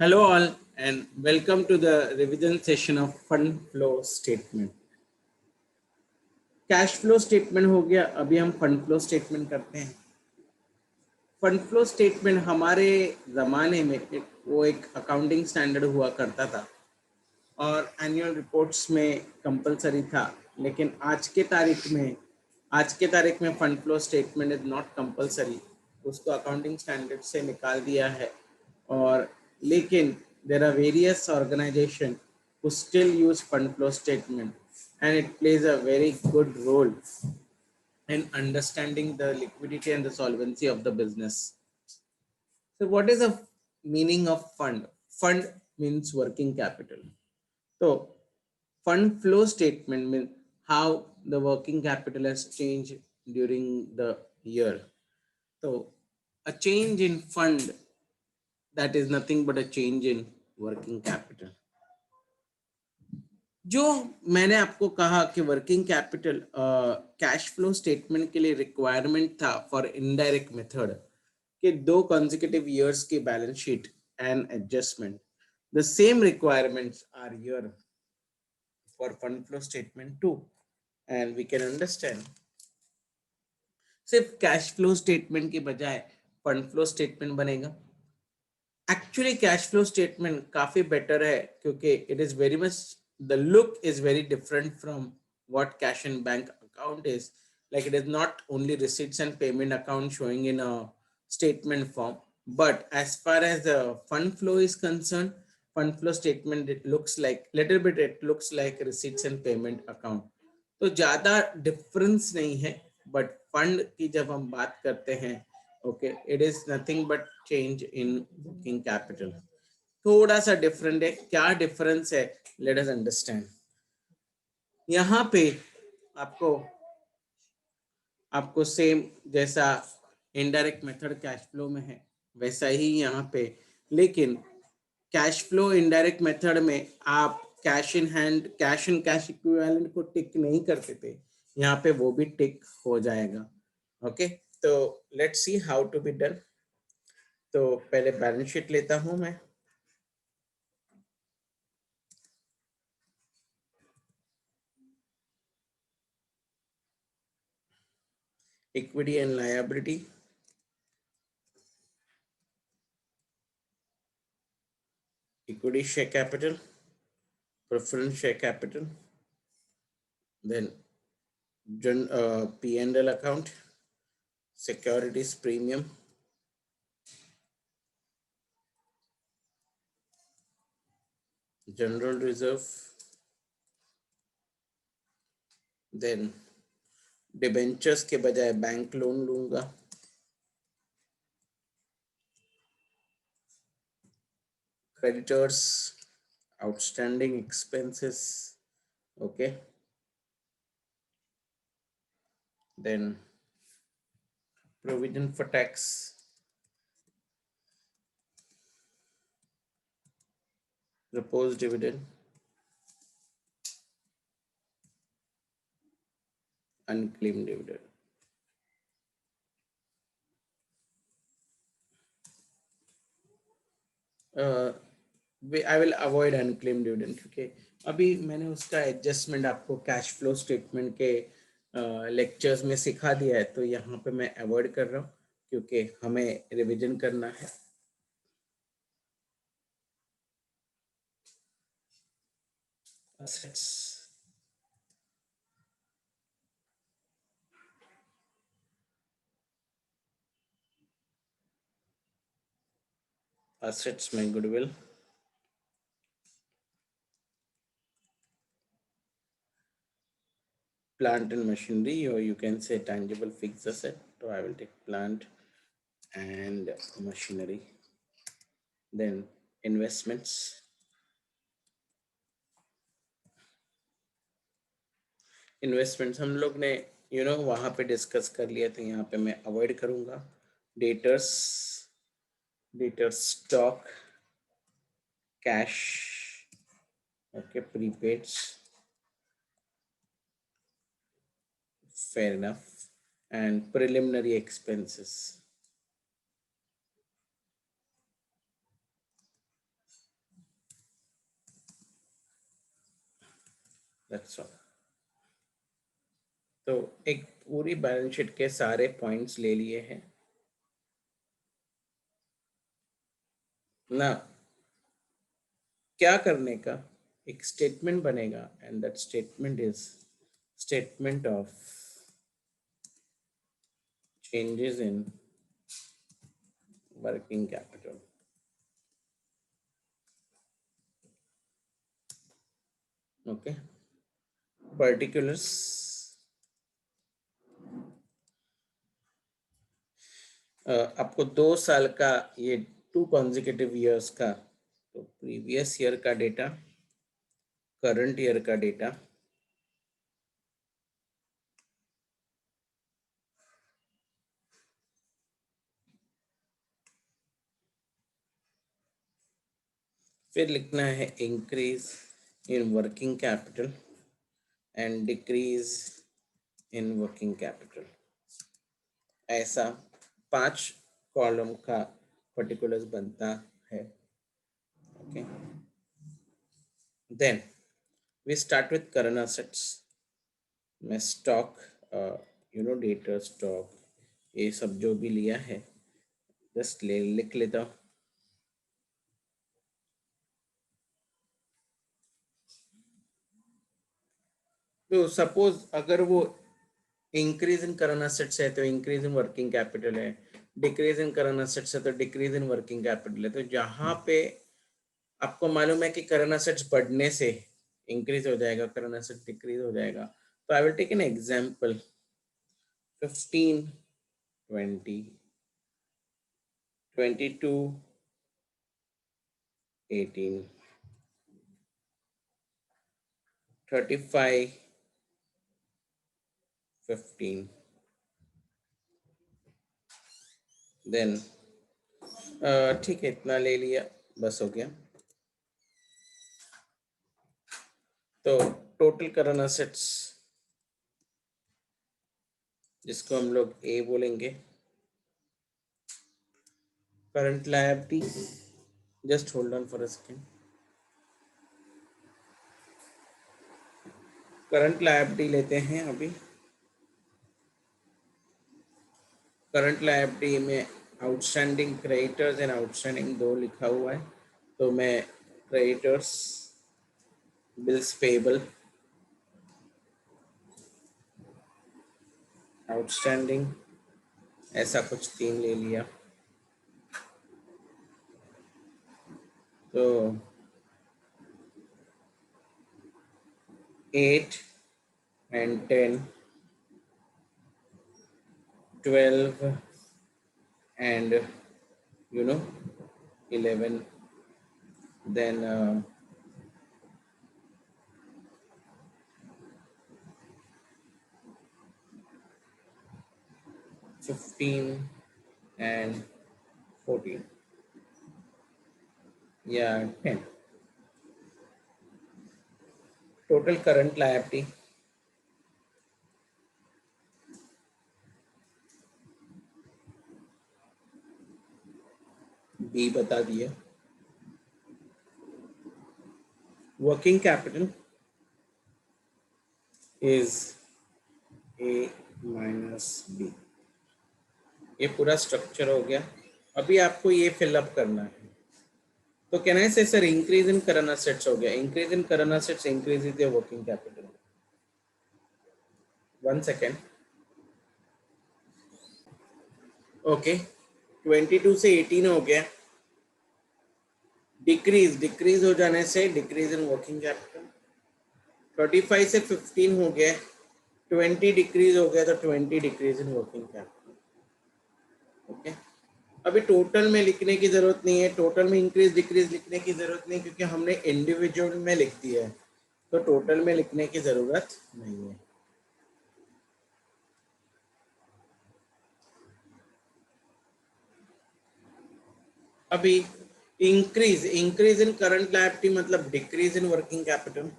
Hello all and welcome to the revision session of fund flow statement. Cash flow statement हो गया, अभी हम fund flow statement करते हैं। फंड फ्लो स्टेटमेंट हमारे ज़माने में एक अकाउंटिंग स्टैंडर्ड हुआ करता था और एनुअल रिपोर्ट्स में कंपलसरी था, लेकिन आज के तारीख में fund flow statement is not compulsory. उसको अकाउंटिंग स्टैंडर्ड से निकाल दिया है और लेकिन there are various organisation who still use fund flow statement and it plays a very good role in understanding the liquidity and the solvency of the business. So what is the meaning of fund? Fund means working capital. So fund flow statement means how the working capital has changed during the year. So a change in fund, that is nothing but a change in working capital. जो मैंने आपको कहा कि working capital cash flow statement के लिए requirement था for indirect method के 2 consecutive years की balance sheet and adjustment, the same requirements are here for fund flow statement too and we can understand सिर्फ कैश फ्लो स्टेटमेंट के बजाय fund flow statement बनेगा। Actually cash flow statement काफी better है क्योंकि it is very much the look is very different from what cash and bank account is. Like it is not only receipts and payment account showing in a statement form, but as far as the fund flow is concerned, fund flow statement it looks like little bit, it looks like receipts and payment account. तो ज्यादा difference नहीं है, but fund की जब हम बात करते हैं, okay, it is nothing but change in working capital. थोड़ा सा डिफरेंट है, क्या डिफरेंस है, लेट अस अंडरस्टैंड। यहाँ पे आपको आपको सेम जैसा इनडायरेक्ट मेथड कैश फ्लो में है वैसा ही यहाँ पे, लेकिन कैश फ्लो इनडायरेक्ट मेथड में आप cash in hand, cash and cash equivalent को टिक नहीं करते थे, यहाँ पे वो भी टिक हो जाएगा। ओके, तो let's see how to be done. तो पहले बैलेंस शीट लेता हूं मैं। Equity and liability, equity share capital, preference share capital, then P&L account, securities premium, general reserve, then debentures के बजाय बैंक लोन लूंगा, creditors, outstanding expenses, okay, then provision for tax, proposed dividend, unclaimed dividend. I will avoid unclaimed dividend क्योंकि अभी मैंने उसका adjustment आपको cash flow statement के lectures में सिखा दिया है, तो यहाँ पे मैं अवॉइड कर रहा हूँ क्योंकि हमें रिवीजन करना है। assets, assets में goodwill, plant and machinery, or you can say tangible fixed asset. So I will take plant and machinery. Then investments. Investments हम लोग ने वहाँ पे डिस्कस कर लिया, तो यहाँ पे मैं अवॉइड करूँगा। Debtors, debtor stock, cash, okay, prepaids, fair enough, and preliminary expenses. That's all. तो एक पूरी बैलेंस शीट के सारे पॉइंट्स ले लिए हैं ना। क्या करने का, एक स्टेटमेंट बनेगा and that statement is statement of changes in working capital. Okay, particulars आपको 2 साल का, ये 2 कॉन्जिक्यूटिव ईयर्स का, तो प्रीवियस ईयर का डेटा, करंट ईयर का डेटा, फिर लिखना है increase in working capital and decrease in working capital. ऐसा 5 कॉलम का पर्टिकुलर्स बनता है। Okay, then we start with current assets. मैं स्टॉक, डेटर स्टॉक, ये सब जो भी लिया है जस्ट लिख लेता हूँ। तो सपोज अगर वो इंक्रीज इन करंट असेट्स है तो इंक्रीज इन वर्किंग कैपिटल है, डिक्रीज इन करंट असेट्स है तो डिक्रीज इन वर्किंग कैपिटल है। तो जहां पे आपको मालूम है कि करंट असेट्स बढ़ने से इंक्रीज हो जाएगा, करंट असेट्स डिक्रीज हो जाएगा, तो I will take an example 15, 20, 22, 18, 35, 15, then ठीक है, इतना ले लिया, बस हो गया। तो टोटल करंट असेट्स, जिसको हम लोग ए बोलेंगे, current liability, just hold on for a second, current liability लेते हैं अभी। करंट लायबिलिटी में आउटस्टैंडिंग क्रेडिटर्स एंड आउटस्टैंडिंग 2 लिखा हुआ है, तो मैं क्रेडिटर्स, बिल्स पेबल, आउटस्टैंडिंग, ऐसा कुछ 3 ले लिया। तो 8 and 10, 12 and 11, then 15 and 14, yeah, 10. Total current liability, B बता दिया। Working capital is A minus B। ये पूरा स्ट्रक्चर हो गया। अभी आपको ये फिलअप करना है। तो कैन आई से sir increase in current assets हो गया, increase in current assets increase in the working capital. 1 second, okay, 22 से 18 हो गया, डिक्रीज हो जाने से डिक्रीज इन वर्किंग कैपिटल। 35 से 15 हो गया, 20 डिक्रीज हो गया, तो 20 decrease in working capital. Okay, अभी टोटल में लिखने की जरूरत नहीं है, टोटल में इंक्रीज डिक्रीज लिखने की जरूरत नहीं, क्योंकि हमने इंडिविजुअल में लिख दिया है, तो टोटल में लिखने की जरूरत नहीं है। अभी इंक्रीज इन करंट लायबिलिटी मतलब decrease in working capital,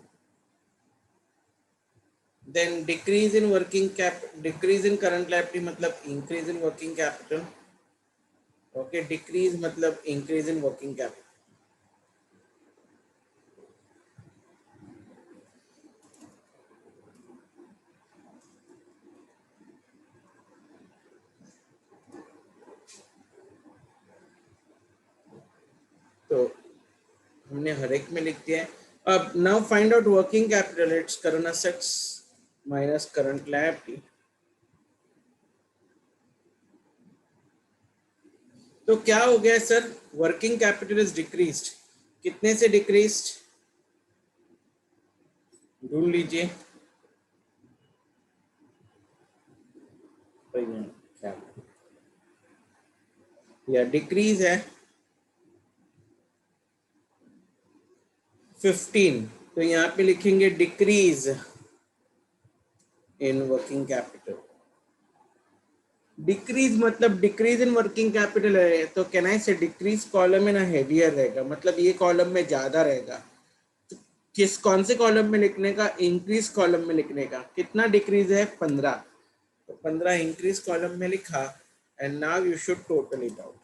then decrease in current liability मतलब increase in working capital. Okay, decrease मतलब इंक्रीज इन वर्किंग कैपिटल। तो हमने हर एक में लिख दिया है। अब now find out working capital, it's current assets minus current liability. तो क्या हो गया sir, working capital is decreased, कितने से डिक्रीज्ड ढूंढ लीजिए। तो क्या या डिक्रीज है 15, तो यहाँ पे लिखेंगे decrease in working capital. Decrease मतलब डिक्रीज इन वर्किंग कैपिटल है, तो कैन आई से डिक्रीज कॉलम में ना हेवियर रहेगा, मतलब ये कॉलम में ज्यादा रहेगा। किस कौन से कॉलम में लिखने का, इंक्रीज कॉलम में लिखने का। कितना डिक्रीज है 15, तो 15 इंक्रीज कॉलम में लिखा। And now you should total it out.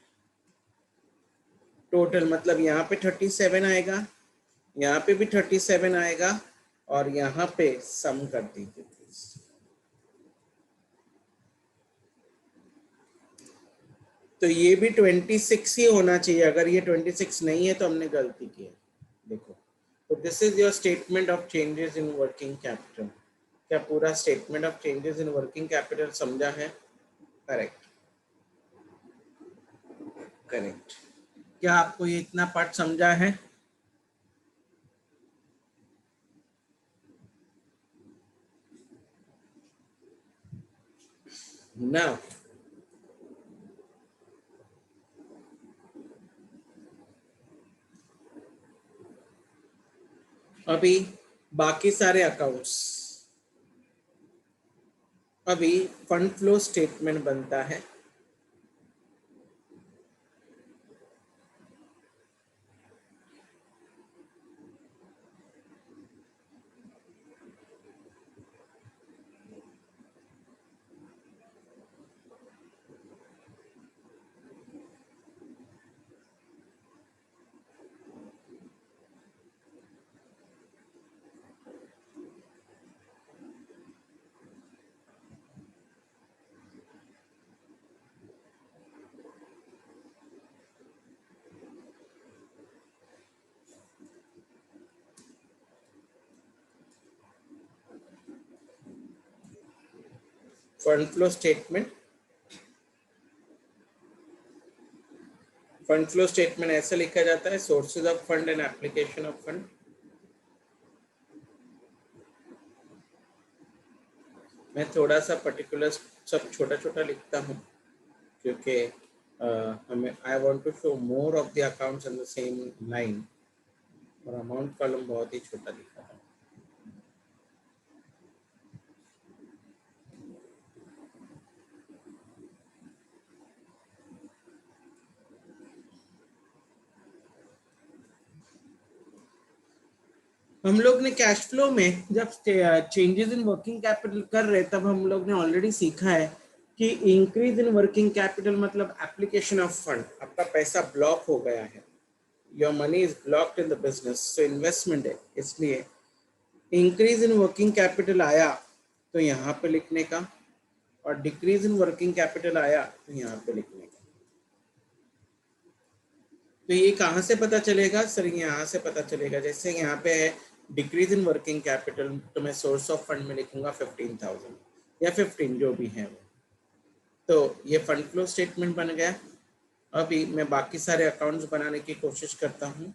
Total मतलब यहाँ पे 37 आएगा, यहाँ पे भी 37 आएगा, और यहाँ पे सम कर दीजिए प्लीज। तो ये भी 26 ही होना चाहिए, अगर ये 26 नहीं है तो हमने गलती की है। देखो, तो this is your statement of changes in working capital. क्या पूरा statement of changes in working capital समझा है? Correct, correct. क्या आपको ये इतना पार्ट समझा है? ना अभी बाकी सारे अकाउंट्स, अभी फंड फ्लो स्टेटमेंट बनता है। Fund flow statement, fund flow statement ऐसे लिखा जाता है, sources of fund and application of fund. मैं थोड़ा सा पर्टिकुलर सब छोटा छोटा लिखता हूँ, क्योंकि हमें I want to show more of the accounts in the same line, और अमाउंट कॉलम बहुत ही छोटा लिखा है। हम लोग ने कैश फ्लो में जब चेंजेस इन वर्किंग कैपिटल कर रहे, तब हम लोग ने ऑलरेडी सीखा है कि इंक्रीज इन वर्किंग कैपिटल मतलब एप्लीकेशन ऑफ फंड, आपका पैसा ब्लॉक हो गया है, your money is blocked in the business, so investment है, इसलिए इंक्रीज इन वर्किंग कैपिटल आया तो यहाँ पे लिखने का, और डिक्रीज इन वर्किंग कैपिटल आया तो यहाँ पे लिखने का। तो ये कहाँ से पता चलेगा सर? यहाँ से पता चलेगा, जैसे यहाँ पे है डिक्रीज इन वर्किंग कैपिटल, तो मैं सोर्स ऑफ फंड में लिखूंगा 15,000 या 15 जो भी है वो। तो ये फंड फ्लो स्टेटमेंट बन गया। अभी मैं बाकी सारे अकाउंट्स बनाने की कोशिश करता हूँ।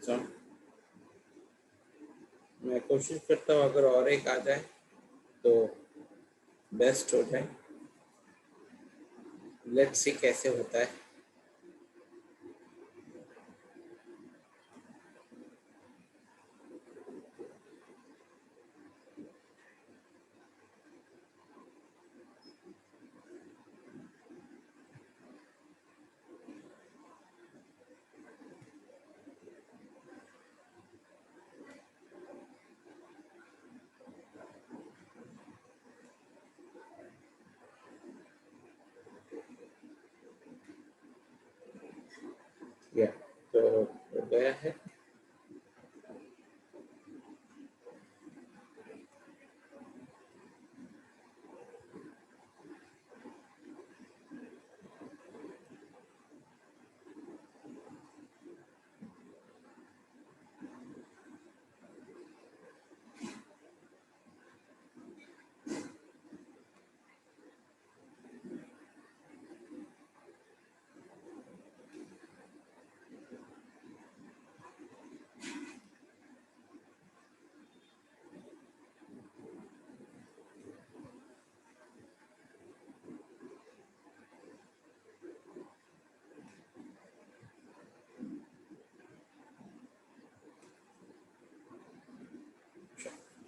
अच्छा, मैं कोशिश करता हूँ अगर और एक आ जाए तो बेस्ट हो जाए। लेट्स सी कैसे होता है। या तो हो गया है।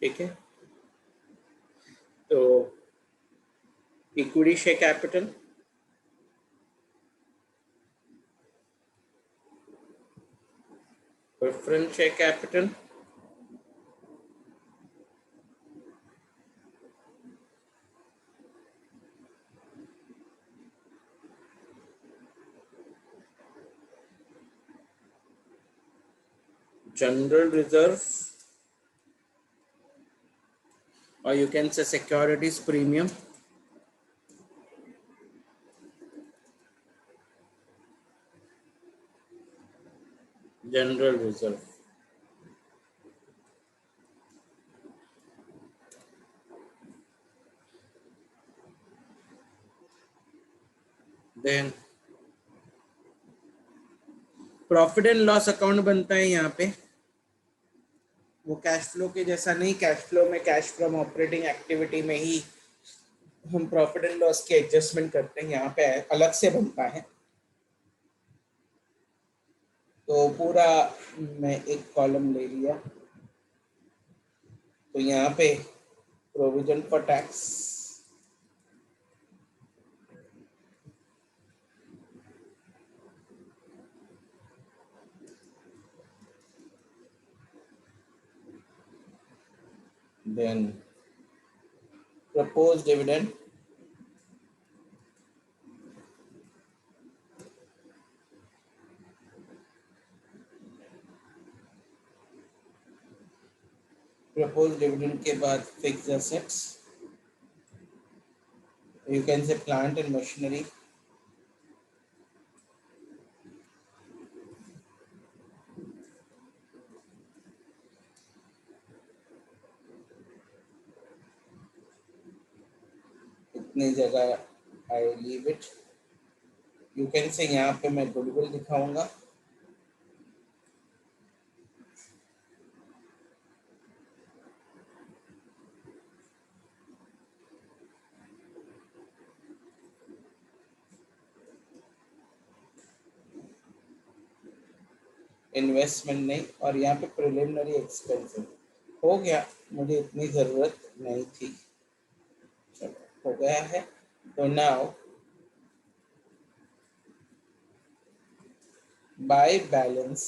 ठीक है, तो equity share capital, preference share capital, general reserve, or you can say securities premium, general reserve, then profit and loss account बनता है यहाँ पे। वो कैश फ्लो के जैसा नहीं, कैश फ्लो में कैश फ्रॉम ऑपरेटिंग एक्टिविटी में ही हम प्रॉफिट एंड लॉस की एडजस्टमेंट करते हैं, यहाँ पे अलग से बनता है। तो पूरा मैं एक कॉलम ले लिया, तो यहाँ पे provision for tax, then propose dividend, propose dividend के बाद fixed assets, you can say plant and machinery, इतनी जगह I leave it. You can say यहाँ पे मैं गुडविल दिखाऊंगा, इन्वेस्टमेंट नहीं, और यहाँ पे प्रिलिमिनरी एक्सपेंस हो गया, मुझे इतनी ज़रूरत नहीं थी, चलो हो गया है। तो नाउ बाय बैलेंस,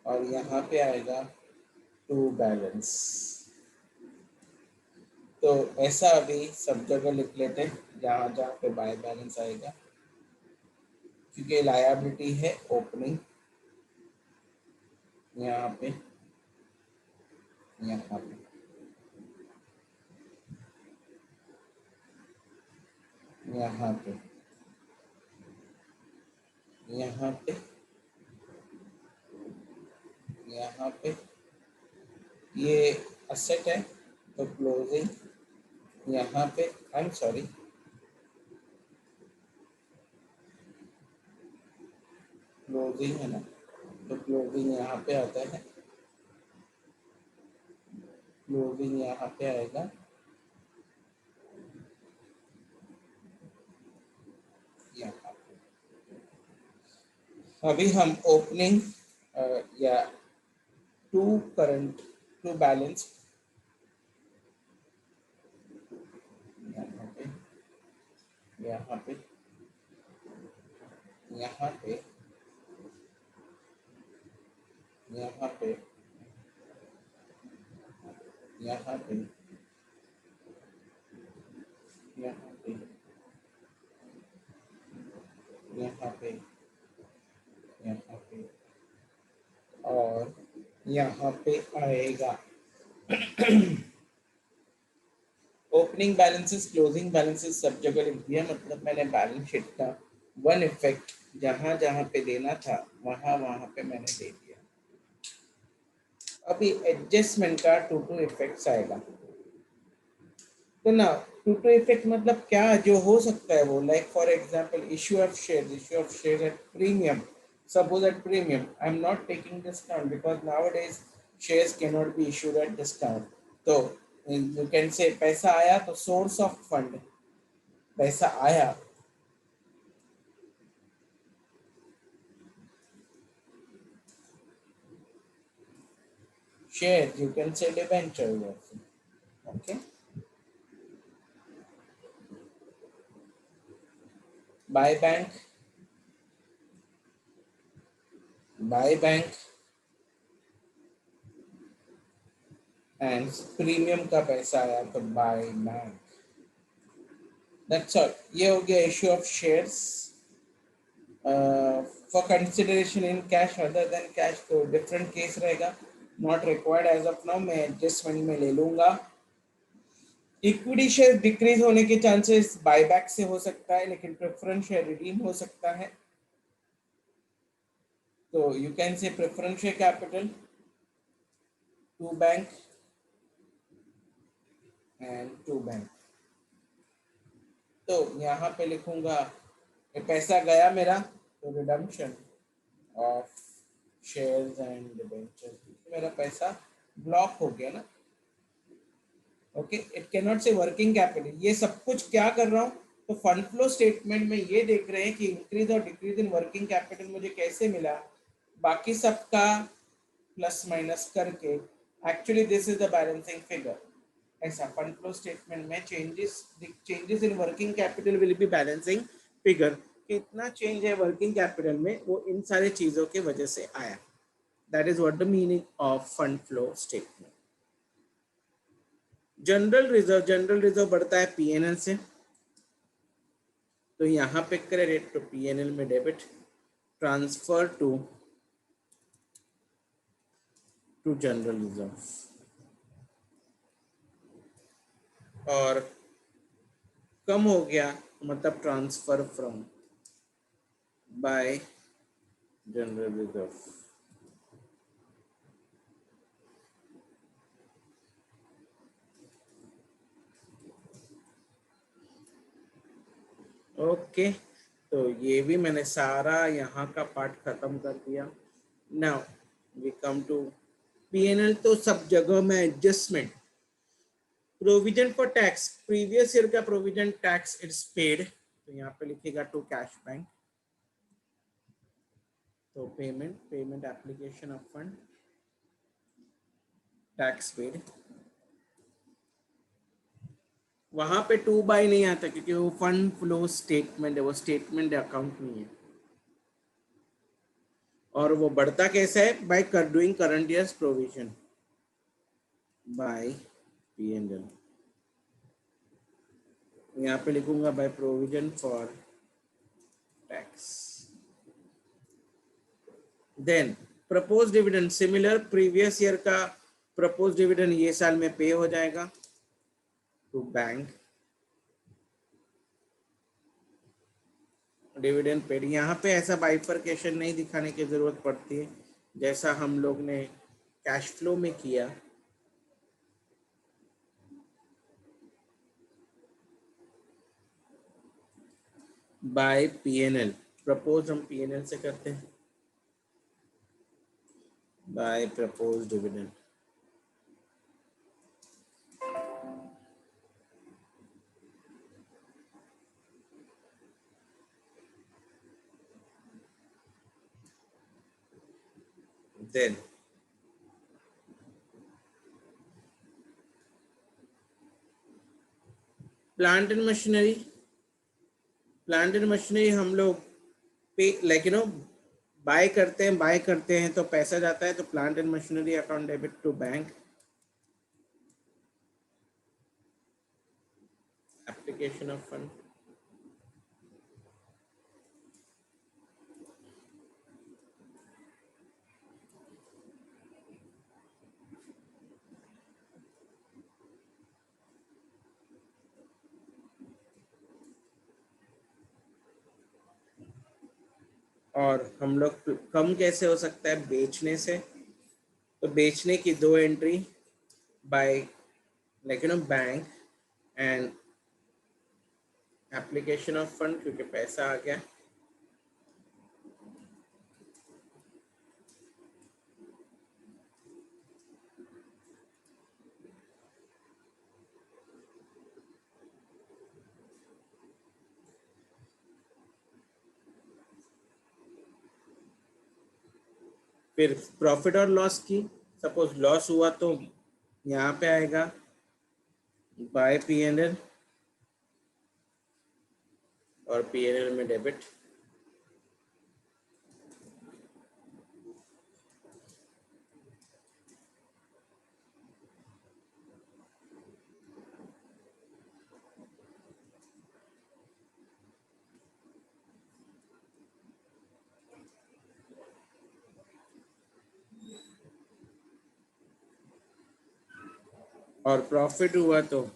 और यहाँ पे आएगा टू बैलेंस। तो ऐसा अभी सब जगह लिख लेते हैं जहाँ जहाँ पे बाय बैलेंस आएगा, क्योंकि लायबिलिटी है ओपनिंग, यहाँ पे, यहाँ पे, यहाँ पे, यहाँ पे, यहाँ पे, ये असेट है तो क्लोजिंग यहाँ पे, आई एम सॉरी, क्लोजिंग है ना, तो क्लोजिंग यहाँ पे आता है, क्लोजिंग यहाँ पे आएगा, यहाँ अभी हम ओपनिंग या टू करंट टू बैलेंस यहाँ पे, यहाँ पे, यहाँ पे, यहाँ पे, यहाँ पे, यहाँ पे, यहाँ पे, यहाँ पे और यहाँ पे आएगा ओपनिंग बैलेंसेस, क्लोजिंग बैलेंसेस सब जगह लिख दिया, मतलब मैंने बैलेंस शीट का वन इफेक्ट जहां जहां पे देना था वहां वहां पे मैंने दे दिया। अभी एडजस्टमेंट का टू टू इफेक्ट्स आएगा। तो ना टू टू इफेक्ट मतलब क्या जो हो सकता है वो, like for example issue of share at premium, suppose at premium I am not taking discount because nowadays shares cannot be issued at discount, तो you can say पैसा आया तो source of fund, पैसा आया share, you can say debenture also, okay, buy bank and premium का पैसा आया तो बाय बैंक, दैट्स ऑल। ये हो गया issue of shares for consideration in cash other than cash, तो डिफरेंट केस रहेगा, not required as of now, मैं एडजस्टमेंट में ले लूंगा। इक्विटी शेयर डिक्रीज होने के चांसेस बायबैक से हो सकता है, लेकिन प्रेफरेंस शेयर रिडीम हो सकता है, तो you can say preference share capital to bank and to bank, तो यहाँ पे लिखूंगा ये पैसा गया मेरा तो redemption of shares and debenture, मेरा पैसा ब्लॉक हो गया ना, okay. It can not say working capital, ये सब कुछ क्या कर रहा हूँ, तो फंड फ्लो स्टेटमेंट में ये देख रहे हैं कि इंक्रीज और डिक्रीज इन वर्किंग कैपिटल मुझे कैसे मिला, बाकी सबका प्लस माइनस करके actually this is the balancing figure, ऐसा फंड फ्लो स्टेटमेंट में changes in working capital will be balancing figure, कितना चेंज है वर्किंग कैपिटल में वो इन सारे चीजों के वजह से आया, that is what the meaning of fund flow statement. General reserve बढ़ता है पीएनएल से, तो यहाँ पे क्रेडिट तो पीएनएल में debit, transfer to general reserve, और कम हो गया मतलब transfer from by general reserve, okay. तो ये भी मैंने सारा यहाँ का पार्ट खत्म कर दिया। Now we come to PNL, तो सब जगह में adjustment, provision for tax, previous year का प्रोविजन टैक्स इट्स पेड, तो यहाँ पे लिखेगा टू कैश बैंक, तो payment application of fund tax paid, वहां पे टू बाय नहीं आता क्योंकि वो फंड फ्लो स्टेटमेंट है, वो स्टेटमेंट अकाउंट नहीं है, और वो बढ़ता कैसा है, by doing current years provision by PNL, यहाँ पे लिखूंगा by provision for tax, then propose dividend, similar previous year का प्रपोज डिविडेंड ये साल में पे हो जाएगा टू बैंक, डिविडेंड पेड, यहाँ पे ऐसा बाइफरकेशन नहीं दिखाने की जरूरत पड़ती है जैसा हम लोग ने कैश फ्लो में किया, बाय पीएनएल, प्रपोज हम पीएनएल से करते हैं, by proposed dividend. Then plant and machinery, plant and machinery हम लोग पे लाइक बाय करते हैं तो पैसा जाता है, तो plant and machinery account debit to bank. Application of fund, और हम लोग कम कैसे हो सकता है बेचने से, तो बेचने की दो entry by bank and application of fund, क्योंकि पैसा आ गया. फिर प्रॉफिट और लॉस की, सपोज लॉस हुआ तो यहाँ पे आएगा बाय पीएनएल, और पीएनएल में डेबिट. और प्रॉफिट हुआ तो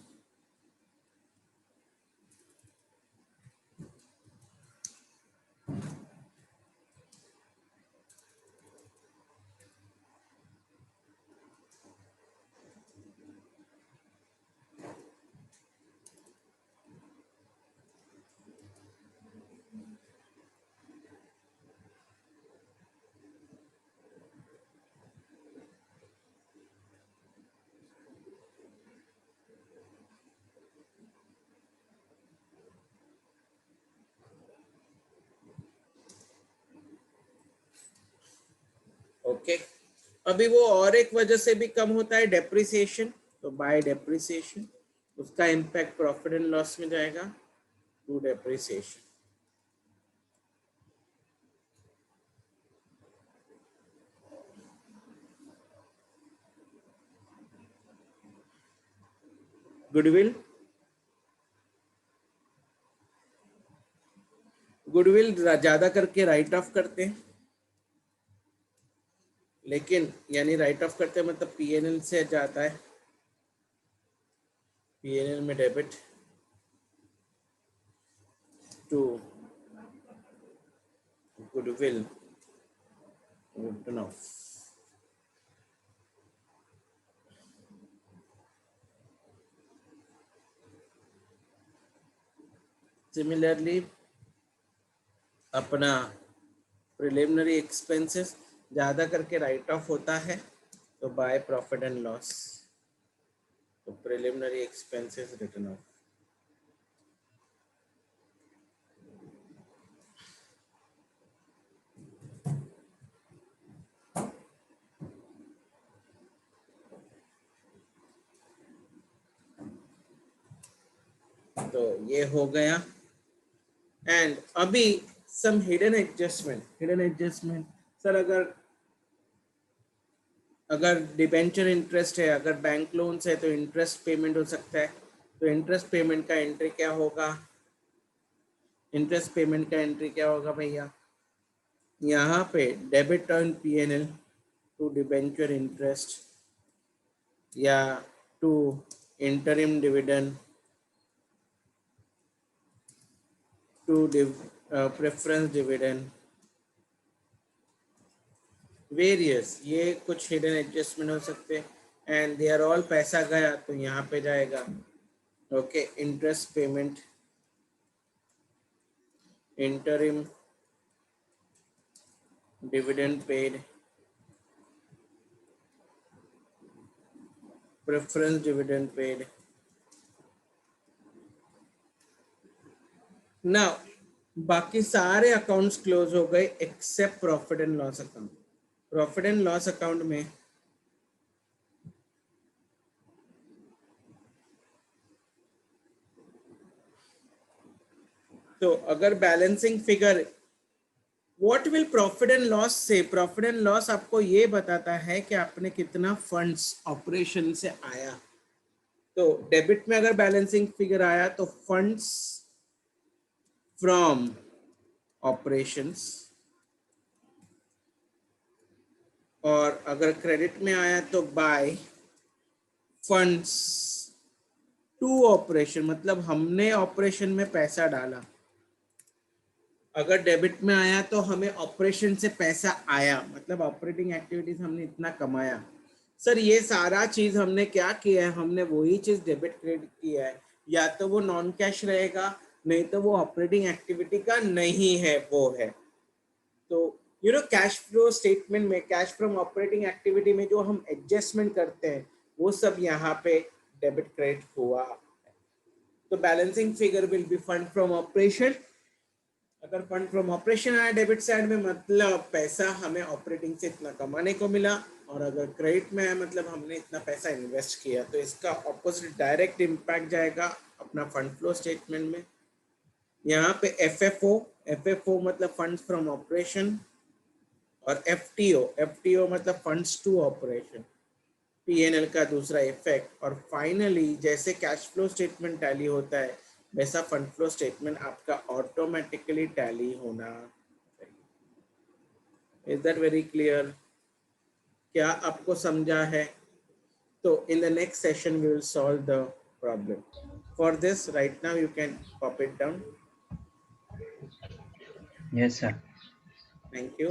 ओके. अभी वो और एक वजह से भी कम होता है, डेप्रिसिएशन. तो बाय डेप्रिसिएशन, उसका इम्पैक्ट प्रॉफिट एंड लॉस में जाएगा टू डेप्रिसिएशन. गुडविल, गुडविल ज्यादा करके राइट ऑफ करते हैं, लेकिन यानी राइट ऑफ करते हैं मतलब पीएनएल से जाता है, पीएनएल में debit to goodwill written off. Similarly अपना प्रिलिमिनरी एक्सपेंसेस ज़्यादा करके राइट ऑफ होता है, तो बाय प्रॉफिट एंड लॉस, तो प्रिलिमिनरी एक्सपेंसेस रिटर्न ऑफ. तो ये हो गया. एंड अभी some hidden adjustment. Hidden adjustment sir, अगर अगर डिबेंचर इंटरेस्ट है, अगर बैंक लोन्स है तो इंटरेस्ट पेमेंट हो सकता है. तो इंटरेस्ट पेमेंट का एंट्री क्या होगा, इंटरेस्ट पेमेंट का एंट्री क्या होगा भैया, यहाँ पे debit on PNL to debenture interest या to interim dividend to preference dividend various. ये कुछ हिडन एडजस्टमेंट हो सकते हैं. एंड दे आर ऑल, पैसा गया तो यहाँ पे जाएगा. Okay, interest payment, interim dividend paid, preference dividend paid. Now बाकी सारे अकाउंट्स क्लोज हो गए except profit and loss account. Profit and loss account में तो अगर balancing figure, what will profit and loss say, profit and loss आपको ये बताता है कि आपने कितना फंड्स ऑपरेशन से आया। तो डेबिट में अगर बैलेंसिंग फिगर आया तो फंड्स फ्रॉम ऑपरेशंस, और अगर क्रेडिट में आया तो बाय फंड्स टू ऑपरेशन, मतलब हमने ऑपरेशन में पैसा डाला। अगर डेबिट में आया तो हमें ऑपरेशन से पैसा आया, मतलब ऑपरेटिंग एक्टिविटीज हमने इतना कमाया। सर ये सारा चीज हमने क्या किया है, हमने वही चीज डेबिट क्रेडिट किया है, या तो वो नॉन कैश रहेगा, नहीं तो वो ऑपरेटिंग एक्टिविटी का नहीं है, वो है। तो you know cash flow statement में कैश फ्रॉम ऑपरेटिंग एक्टिविटी में जो हम एडजस्टमेंट करते हैं वो सब यहाँ पे डेबिट क्रेडिट हुआ। तो balancing figure will be fund from operation. अगर फंड फ्रॉम ऑपरेशन आया डेबिट साइड में, मतलब पैसा हमें ऑपरेटिंग से इतना कमाने को मिला, और अगर क्रेडिट में है मतलब हमने इतना पैसा इन्वेस्ट किया। तो इसका ऑपोजिट डायरेक्ट इम्पैक्ट जाएगा अपना फंड फ्लो स्टेटमेंट में। यहाँ पे एफएफओ मतलब फंड्स फ्रॉम ऑपरेशन, और एफटीओ मतलब फंड्स टू ऑपरेशन, पीएनएल का दूसरा इफेक्ट। और फाइनली जैसे कैश फ्लो स्टेटमेंट टैली होता है वैसा फंड फ्लो स्टेटमेंट आपका ऑटोमेटिकली टैली होना चाहिए। Is that very clear? क्या आपको समझा है? तो in the next session we will solve the problem. For this right now you can pop it down. Yes, sir. Thank you.